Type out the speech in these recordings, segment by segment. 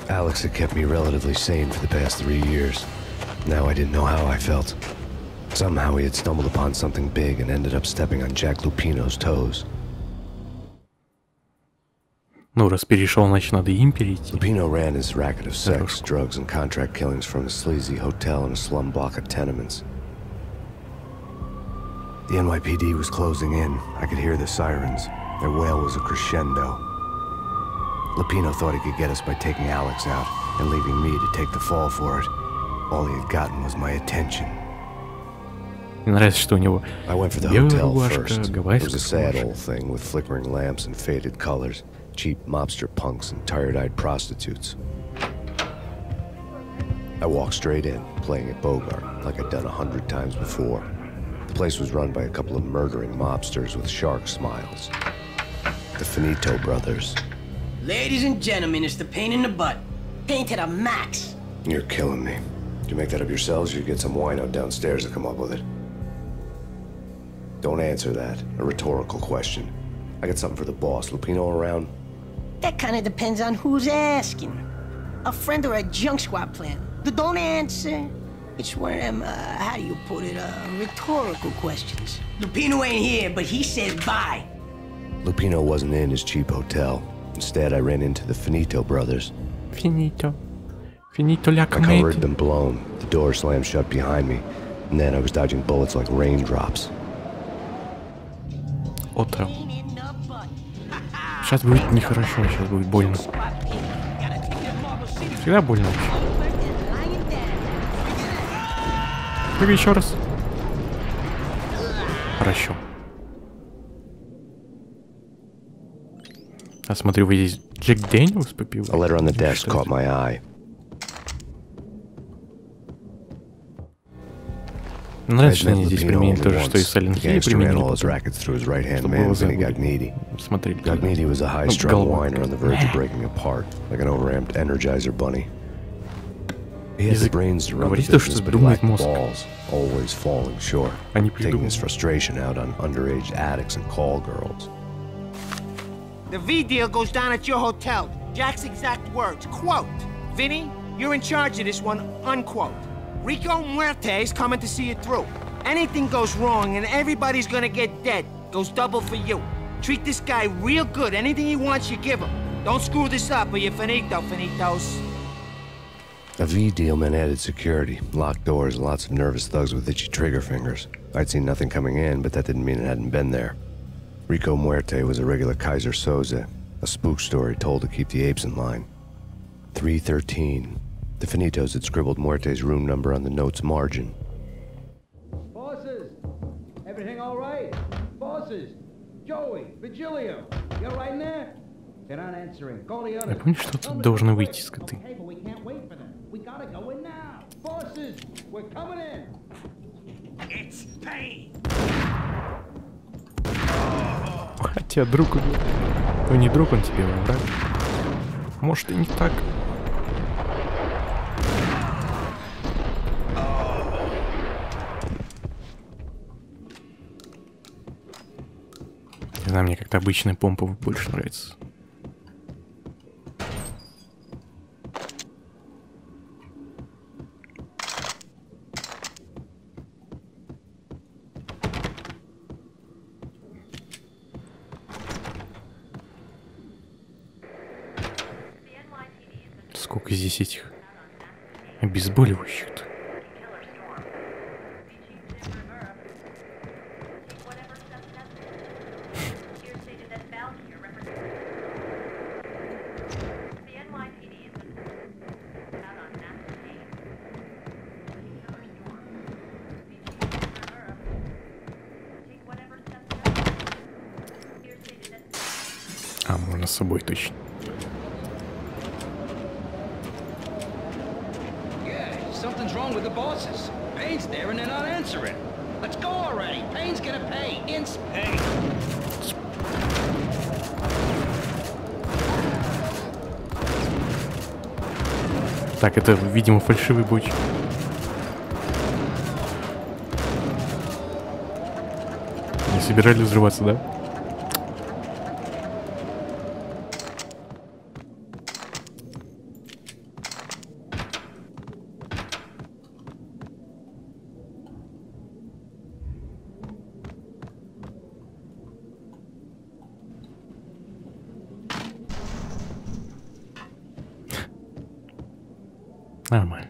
Alex had kept me relatively sane for the past 3 years. Now I didn't know how I felt. Somehow he had stumbled upon something big and ended up stepping on Jack Lupino's toes. Ну, раз перешел, значит, надо им перейти. Lupino ran his racket of sex, drugs, and contract killings from a sleazy hotel in a slum block of tenements. The NYPD was closing in. I could hear the sirens. Their wail was a crescendo. Lupino thought he could get us by taking Alex out and leaving me to take the fall for it. All he had gotten was my attention. Мне нравится, что у него белая рубашка, гавайская. It was a sad old thing with flickering lamps and faded colors, cheap mobster punks and tired-eyed prostitutes. I walked straight in, playing at Bogart, like I'd done 100 times before. The place was run by a couple of murdering mobsters with shark smiles. The Finito brothers. Ladies and gentlemen, it's the pain in the butt. Pain to the max. You're killing me. Did you make that up yourselves, or you get some wino downstairs to come up with it? Don't answer that. A rhetorical question. I got something for the boss. Lupino around? That kind of depends on who's asking. A friend or a junk squad plan. Don't answer. It's one of them, how do you put it, rhetorical questions. Lupino ain't here, but he said bye. Lupino wasn't in his cheap hotel. Instead, I ran into the Finito brothers. Finito. Finito la My cover commedia. had been blown. The door slammed shut behind me. And then I was dodging bullets like raindrops. Отрал. Сейчас будет нехорошо, сейчас будет больно. Всегда больно. Прыгай еще раз. Хорошо. А смотрю, вы здесь Джек Дэниелс попиваете? A letter on the desk caught my eye. Нравится, что они здесь применили то же, что и Silent Hill применили. Смотрели. Gagnidi was a high-strung whiner on the verge of breaking apart, like an overamped Energizer bunny. He has the brains to run the business, but he lacked balls, always falling short, taking his frustration out on underage addicts and call girls. The V deal goes down at your hotel. Jack's exact words, quote, "Vinny, you're in charge of this one," unquote. Rico Muerte is coming to see it through. Anything goes wrong and everybody's gonna get dead. Goes double for you. Treat this guy real good. Anything he wants, you give him. Don't screw this up or you're finito, finitos. A V deal meant added security, locked doors, and lots of nervous thugs with itchy trigger fingers. I'd seen nothing coming in, but that didn't mean it hadn't been there. Rico Muerte was a regular Kaiser Soze, a spook story told to keep the apes in line. 313. The Finitos had scribbled Muerte's room number on the note's margin. Bosses! Everything all right? Bosses! Joey! Vigilio! You're right in there? They're not answering. Call the others. Я помню, что тут должны выйти скоты. Okay, but we can't wait for them. We gotta go in now. Bosses! We're coming in! It's Payne! Хотя друг... Ну не друг он тебе, а враг. Может и не так. Не знаю, мне как-то обычная помпа больше нравится. Сколько здесь этих обезболивающих-то? А, можно с собой точно. Something's wrong with the bosses. Payne's there and they're not answering. Let's go already. Payne's gonna pay. Pay. Так, это, видимо, фальшивый боч. Не собирались взрываться, да? Нормально.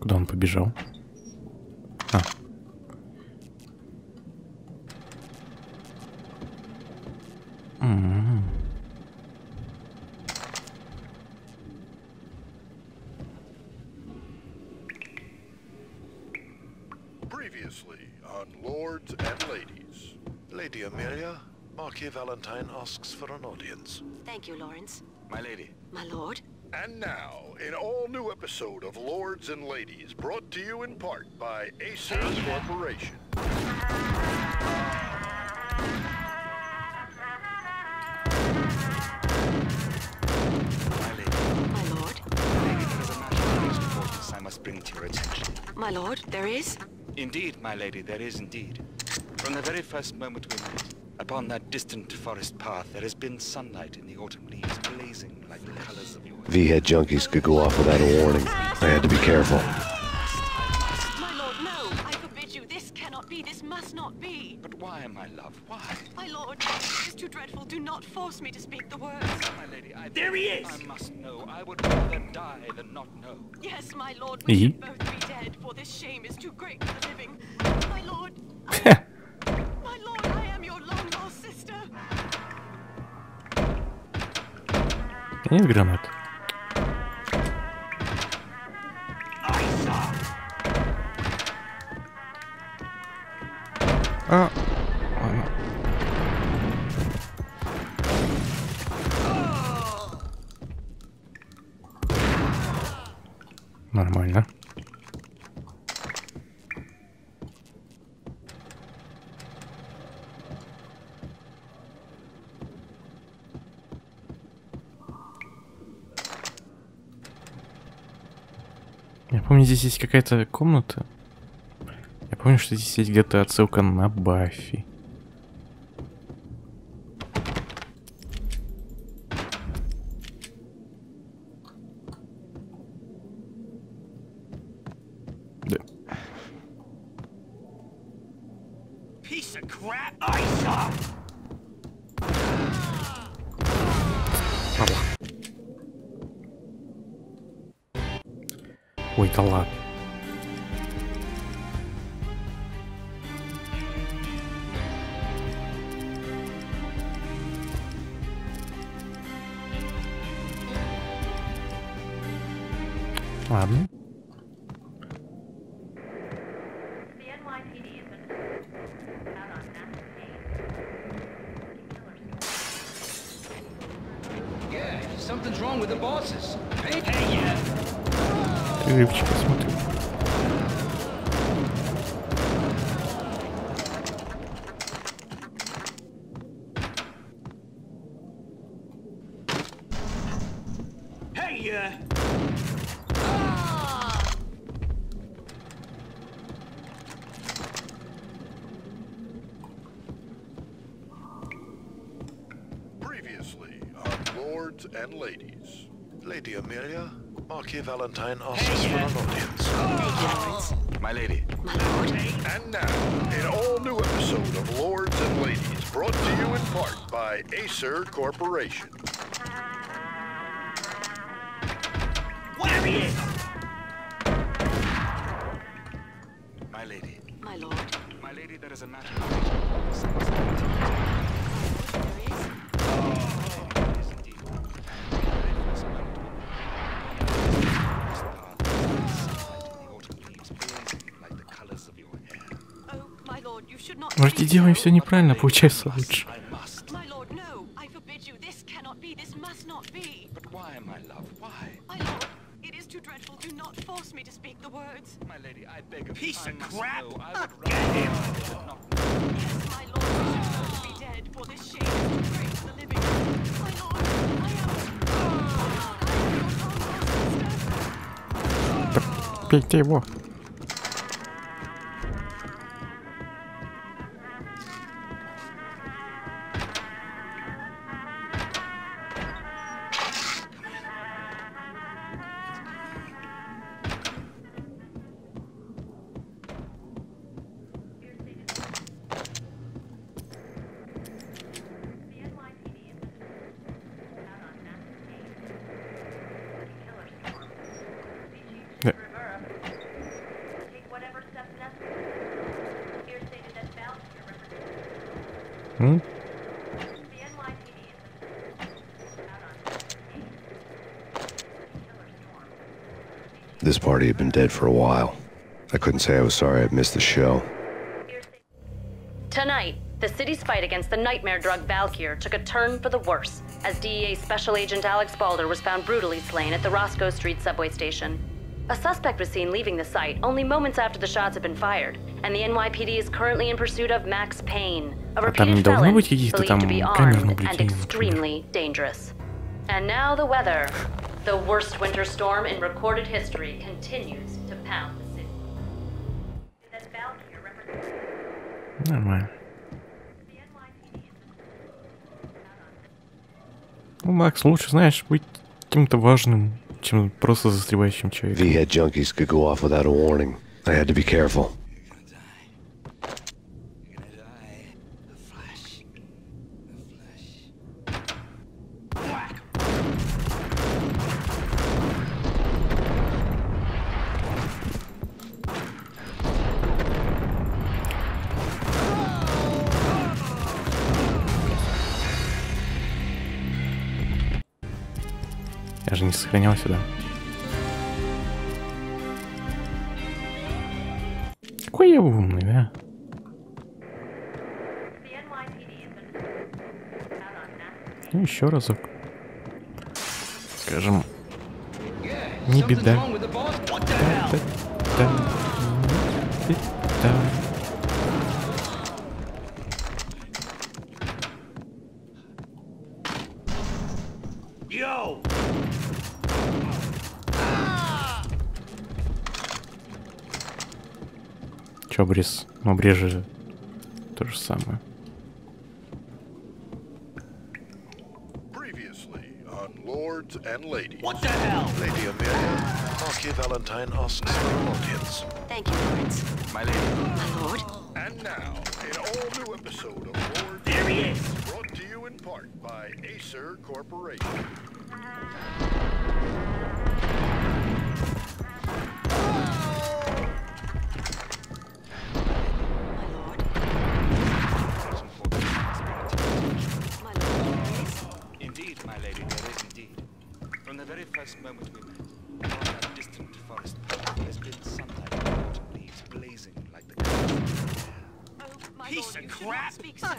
Куда он побежал? А. Previously on Lords and Ladies. Lady Amelia, Marquis Valentine asks for an audience. Thank you, Lawrence. My lady. My lord. And now, an all-new episode of Lords and Ladies, brought to you in part by Acer Corporation. My lord. Lady, there is a matter of great importance I must bring to your attention. My lord, there is? Indeed, my lady, there is indeed. From the very first moment we met, upon that distant forest path, there has been sunlight in the autumn leaves blazing like the colors of your... V-head junkies could go off without a warning. I had to be careful. My lord, no! I forbid you. This cannot be. This must not be. But why, my love? Why? My lord, it is too dreadful. Do not force me to speak the words. My lady, There he is! I must know. I would rather die than not know. Yes, my lord, we should both be dead, for this shame is too great for the living. My lord... My lord, I am your long-lost sister. Нет гранат. А, ладно. Нормально. Я помню, здесь есть какая-то комната. Я помню, что здесь есть где-то отсылка на Баффи. Да. Piece of crap! I saw! Ой, да ладно. Ладно. Yeah, something's wrong with the bosses. Payne? Рыбчика смотрю. Hey, Previously on Lords and Ladies. Lady Amelia, Marquis Valentine asks for an audience. Thank you, Lawrence. My lady. My lord. And now, an all-new episode of Lords and Ladies, brought to you in part by Acer Corporation. where he is! My lady. My lord. My lady, there is a matter of great importance I must bring to your attention. There is? Yes, indeed. From the very first moment we met, upon that distant forest path, there has been sunlight in the autumn leaves blazing like the colors of your hair. Oh, my lord, you should not Может, и speak делаем so. все неправильно, получается лучше. I must. My lord, no. I forbid you. This cannot be. This must not be. But why, my love? Why? My lord, it is too dreadful. Do not force me to speak the words. My lady, I beg of you. Piece I of must crap. know. I would Get rather him. die than not know. Yes, my lord, we should both be dead, for this shame is too great for the living. My lord, I am your long-lost sister. Пейте его. This party had been dead for a while. I couldn't say I was sorry I'd missed the show. Tonight, the city's fight against the nightmare drug Valkyr took a turn for the worse, as DEA Special Agent Alex Balder was found brutally slain at the Roscoe Street subway station. A suspect was seen leaving the site only moments after the shots had been fired, and the NYPD is currently in pursuit of Max Payne, a repeated felon believed to be armed and extremely dangerous. And now the weather. The worst winter storm in recorded history continues to pound the city. Нормально. Ну, Макс, лучше, знаешь, быть каким-то важным, чем просто застревающим человеком. V-head junkies could go off without a warning. I had to be careful. Я же не сохранял сюда. Какой я умный, да? Ну, еще разок. Скажем, не беда. Чё, обрез? Ну, обрез же то же самое. Previously on Lords and Ladies. What the hell? Lady Amelia, Marquis Valentine asks for an audience. Thank you, Lawrence. My lady. My lord. And now, an all-new episode of Lords There he is. brought to you in part by Acer Corporation. Indeed, my lady, there is indeed. From the very first moment we met, on that distant forest, there's been sunlight and autumn leaves blazing like the colors of the air. Oh, my Piece lord, of you should crap. not speak so. I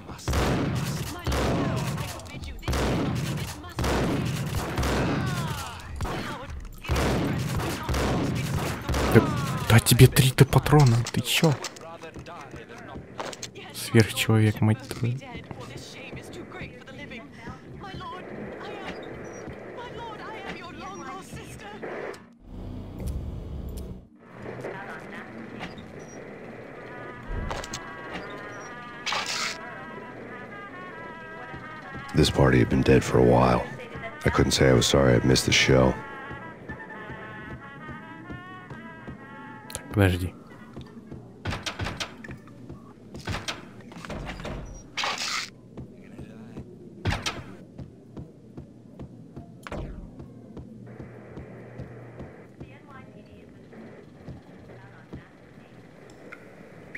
must. My lord, no, I forbid you. This cannot be. This must be. My lord, it is threatened. Do not force me to speak the word. Да тебе 3-то патрона, ты чё? Rather die than not. Yes, Сверхчеловек, мать must be твою. dead, for this shame is too great for the living. My lord, I am your long-lost sister. This party had been dead for a while. I couldn't say I was sorry I'd missed the show. Так, подожди.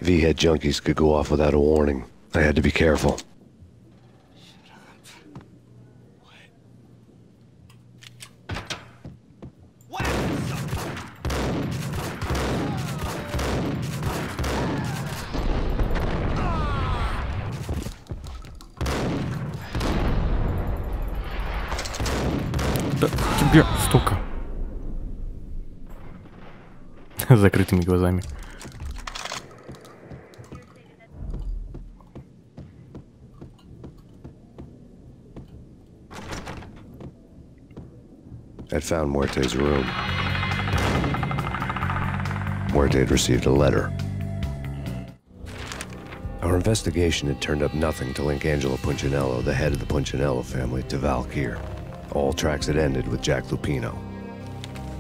V-head junkies could go off without a warning. I had to be careful. Да тебе столько. С закрытыми глазами. I'd found Muerte's room. Muerte had received a letter. Our investigation had turned up nothing to link Angelo Punchinello, the head of the Punchinello family, to Valkyr. All tracks had ended with Jack Lupino.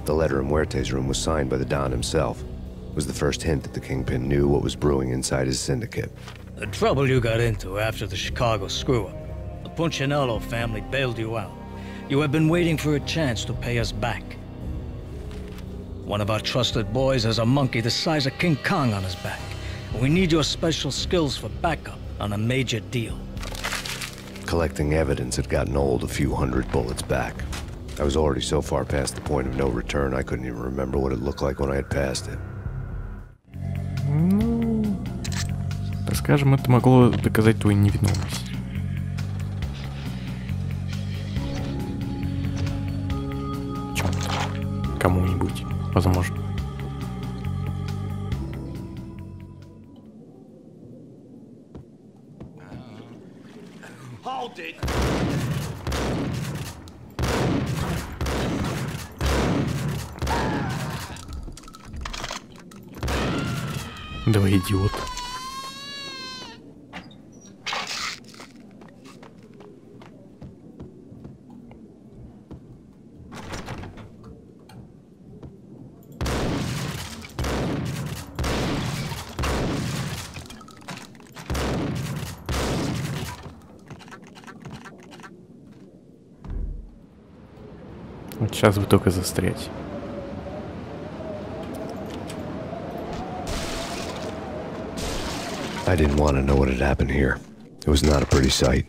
The letter in Muerte's room was signed by the Don himself. It was the first hint that the Kingpin knew what was brewing inside his syndicate. The trouble you got into after the Chicago screw-up. The Punchinello family bailed you out. You have been waiting for a chance to pay us back. One of our trusted boys has a monkey the size of King Kong on his back. We need your special skills for backup. on a major deal. Collecting evidence had gotten old a few hundred bullets back. I was already so far past the point of no return, I couldn't even remember what it looked like when I had passed it. Ну, так скажем, это могло доказать твою невиновность. Кому-нибудь, возможно. Hold it! Давай, идиот. Вот сейчас бы только застрять. I didn't want to know what had happened here. It was not a pretty sight.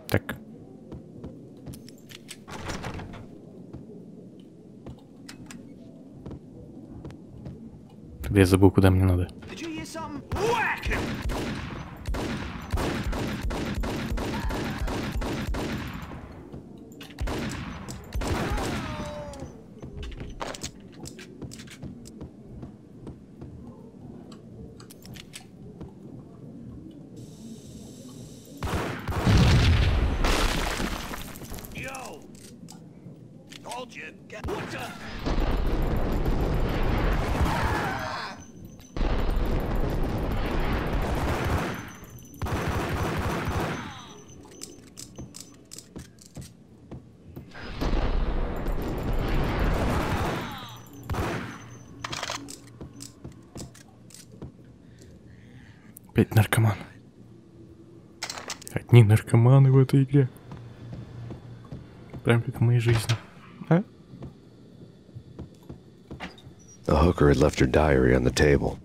Так. Тогда я забыл, куда мне надо. Did you hear something? Whack him! Yo! Told you. Get what the? Опять наркоман. Одни наркоманы в этой игре. Прям как в моей жизни. А? The hooker had left her diary on the table.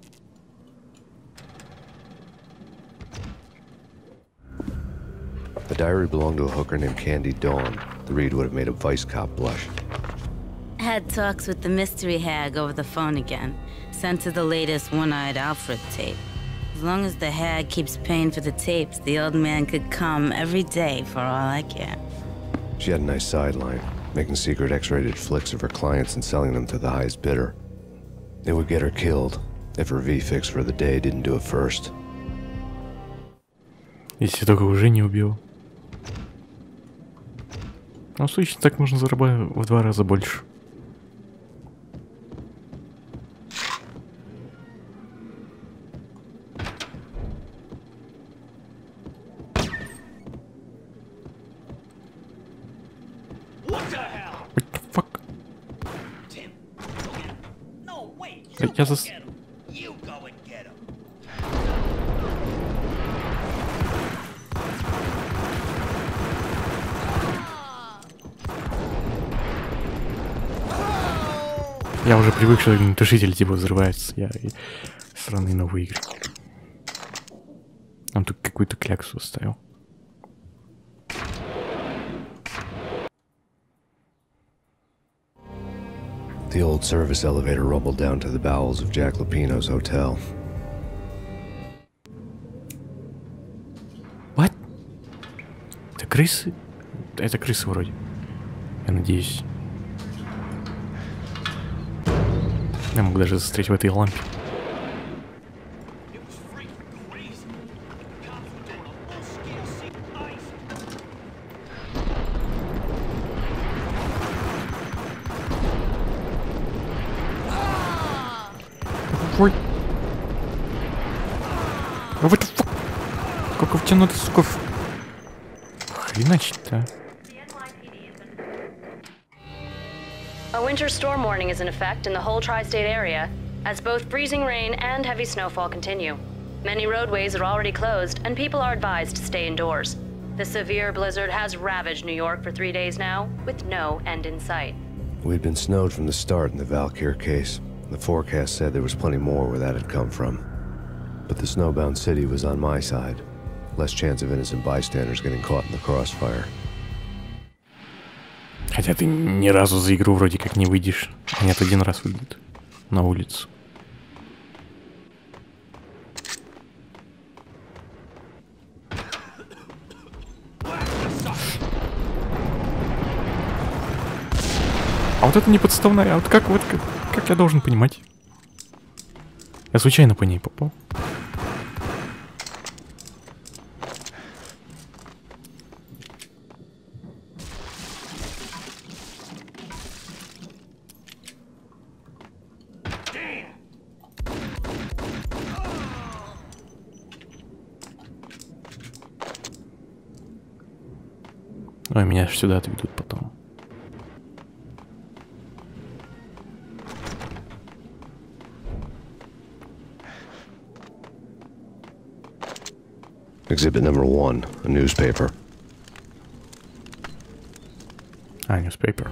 The diary belonged to a hooker named Candy Dawn. The read would have made a vice cop blush. Had talks with the mystery hag over the phone again. Sent to the latest One-Eyed Alfred tape. As long as the hag keeps paying for the tapes, the old man could come every day for all I care. She had a nice sideline, making secret X-rated flicks of her clients and selling them to the highest bidder. It would get her killed if her V-fix for the day didn't do it first. Если только уже не убил. Ну, в случае так можно зарабатывать в 2 раза больше. What the hell? What the fuck? Tim, go get him. No, wait. Я You go зас... get him. You go and get him. Я уже привык, что натушитель типа взрывается. Я странные новые игры. Он тут какую-то кляксу оставил. The old service elevator rumbled down to the bowels of Jack Lupino's hotel. What? Это крысы? Это крысы вроде. Я надеюсь. Я мог даже застрять в этой лампе. It was freaking crazy. The cops were doing a full-scale scene ice. Ой. What the fuck? Сколько втянуто, сука. Хреначить-то. A winter storm warning is in effect in the whole tri-state area, as both freezing rain and heavy snowfall continue. Many roadways are already closed, and people are advised to stay indoors. The severe blizzard has ravaged New York for 3 days now, with no end in sight. We'd been snowed from the start in the Valkyr case. The forecast said there was plenty more where that had come from. But the snowbound city was on my side. Less chance of innocent bystanders getting caught in the crossfire. Хотя ты ни разу за игру вроде как не выйдешь. Нет, один раз выйдет на улицу. А вот это не подставная, а вот как я должен понимать? Я случайно по ней попал. Ой, меня аж сюда отведут потом. Exhibit number 1, a newspaper. Newspaper.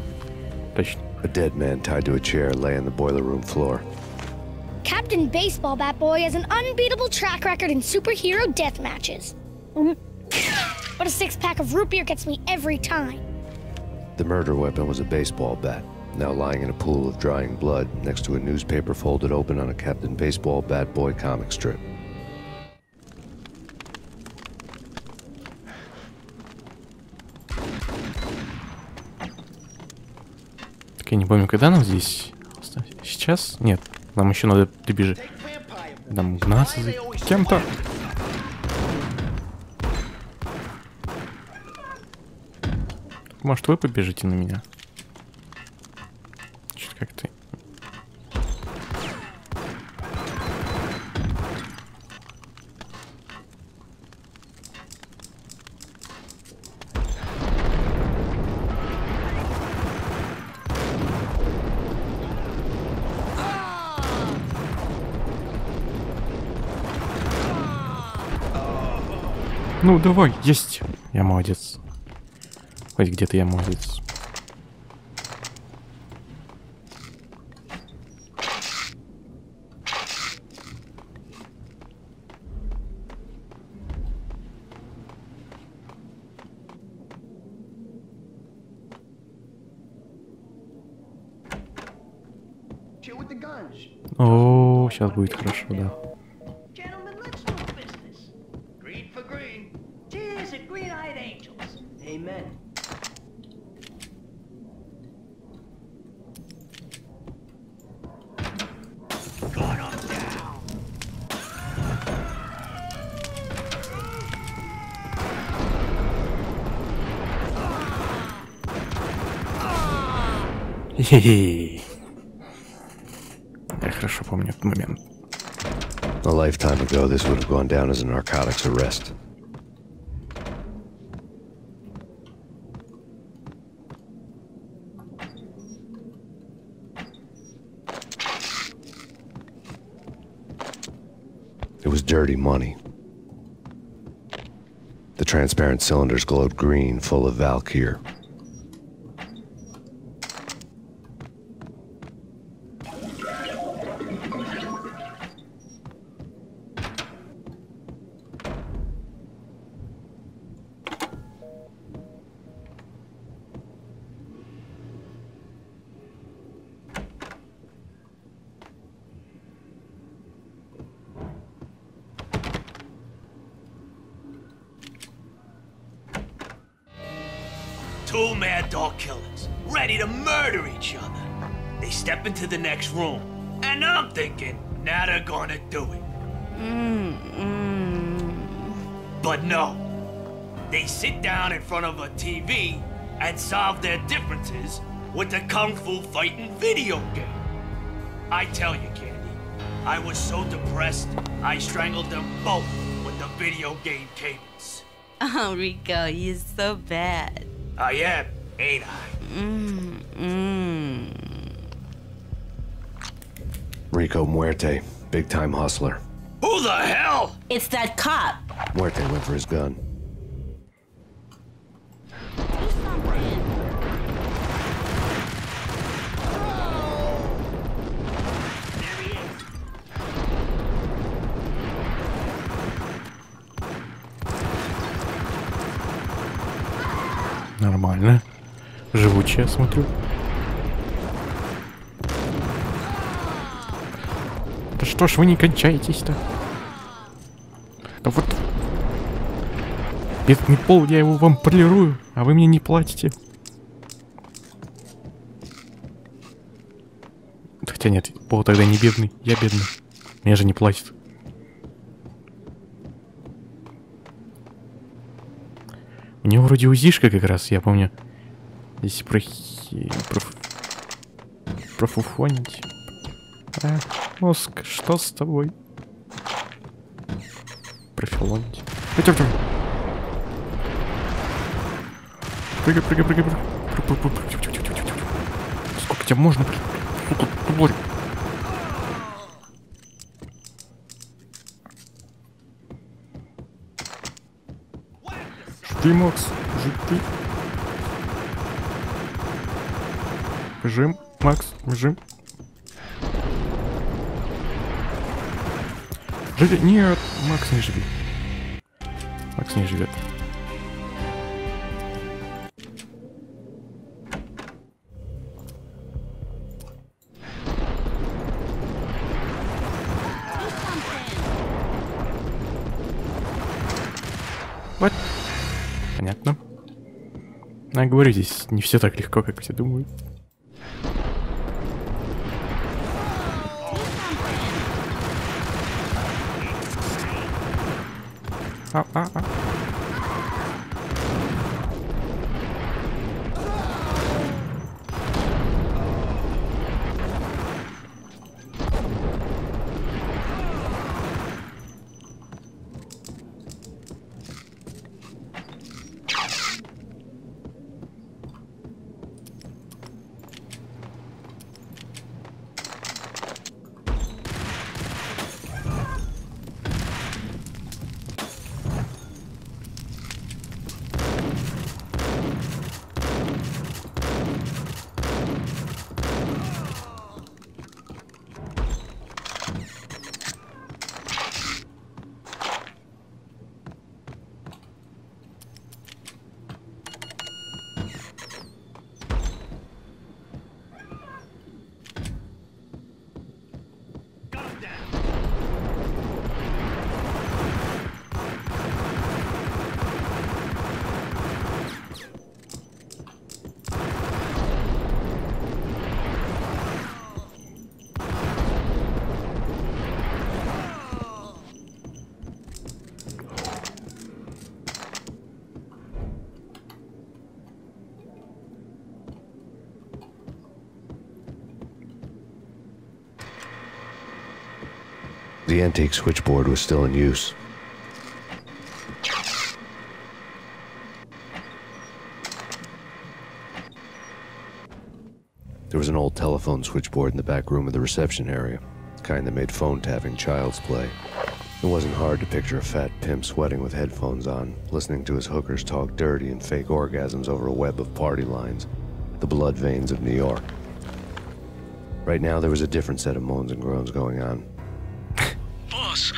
Точно. A dead man tied to a chair lay on the boiler room floor. Captain Baseball Bat Boy has an unbeatable track record in superhero death matches. But a 6-pack of root beer gets me every time. The murder weapon was a baseball bat, now lying in a pool of drying blood next to a newspaper folded open on a Captain Baseball Bat Boy comic strip. Так я не помню, когда нам здесь... Сейчас? Нет, нам еще надо добежать. Нам гнаться за кем-то. Может, вы побежите на меня? Что-то как-то... Ну, давай, есть. Я молодец. Хоть где-то я молодец. О, сейчас будет хорошо, да. Хе-хе. Я хорошо помню этот момент. A lifetime ago, this would have gone down as a narcotics arrest. It was dirty money. The transparent cylinders glowed green, full of Valkyr. Two mad dog killers, ready to murder each other. They step into the next room, and I'm thinking, now they're gonna do it. But no. They sit down in front of a TV and solve their differences with the Kung Fu fighting video game. I tell you, Candy, I was so depressed, I strangled them both with the video game cables. Oh, Rico, you're so bad. I am, ain't I? Rico Muerte, big-time hustler. Who the hell? It's that cop. Muerte went for his gun. Нормально. Живучая, смотрю. Да что ж вы не кончаетесь-то? Да вот... Бедный пол, я его вам полирую, а вы мне не платите. Хотя нет, пол тогда не бедный, я бедный. Мне же не платит. У него вроде УЗИшка как раз, я помню. Здесь профуфонить. А, мозг, что с тобой? Профилонить. Идем. Прыгай. Сколько тебя можно? Сука, тварь. Жди, Макс, жди. Бежим, Макс, бежим. Живи. Нет, Макс не живет. Макс не живет. Вот. Понятно. Я говорю, здесь не все так легко, как все думают. А. The antique switchboard was still in use. There was an old telephone switchboard in the back room of the reception area, the kind that made phone tapping child's play. It wasn't hard to picture a fat pimp sweating with headphones on, listening to his hookers talk dirty and fake orgasms over a web of party lines, the blood veins of New York. Right now, there was a different set of moans and groans going on. Boss,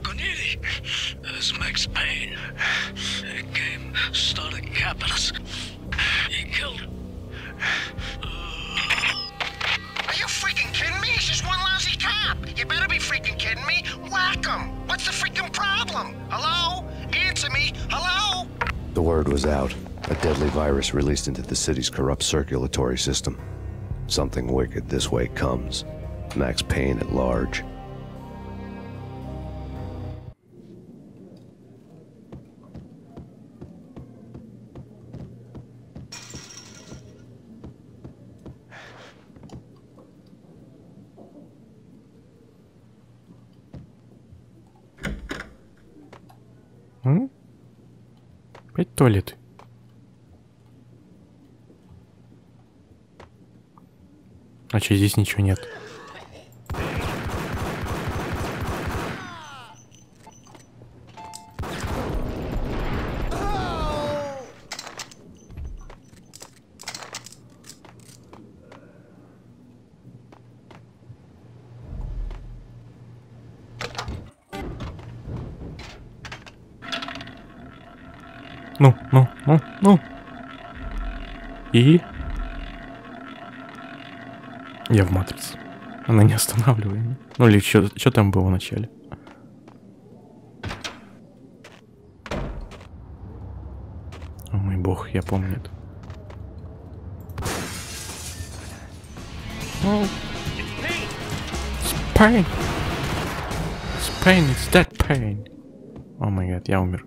Connery, this is Max Payne. He came, started capping us. He killed him. Are you freaking kidding me? He's just one lousy cop. You better be freaking kidding me. Whack him. What's the freaking problem? Hello? Answer me. Hello? The word was out. A deadly virus released into the city's corrupt circulatory system. Something wicked this way comes. Max Payne at large. Опять туалет. А че, здесь ничего нет? Ну. И... Я в матрице. Она не останавливает. Ну или что там было в начале? О мой бог, я помню это. It's Payne. It's Payne, it's that Payne. О май гад, я умер.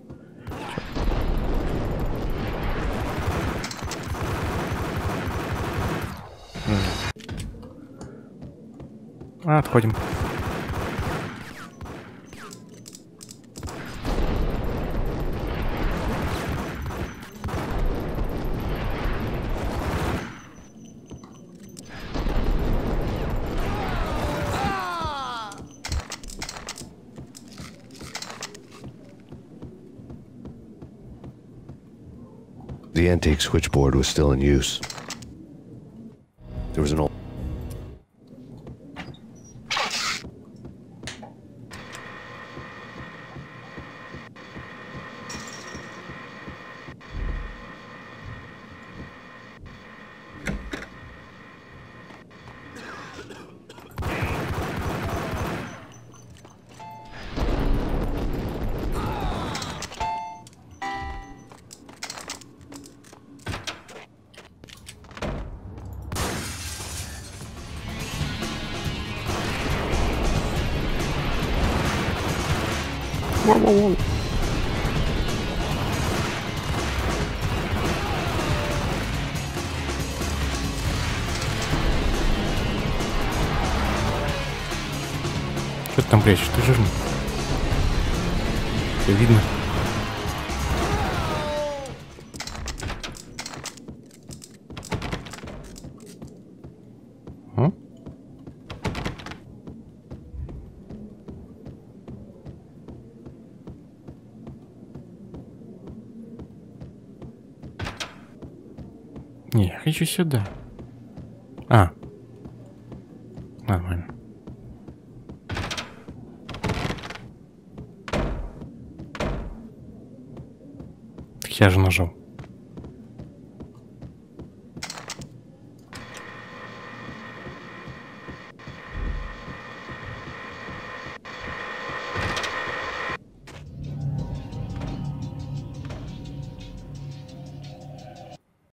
Отходим. The antique switchboard was still in use. There was an old... Воу-воу-воу. Что ты там прячешь? Ты жирный. Все видно. Не, я хочу сюда. А. Нормально. Так я же нажал.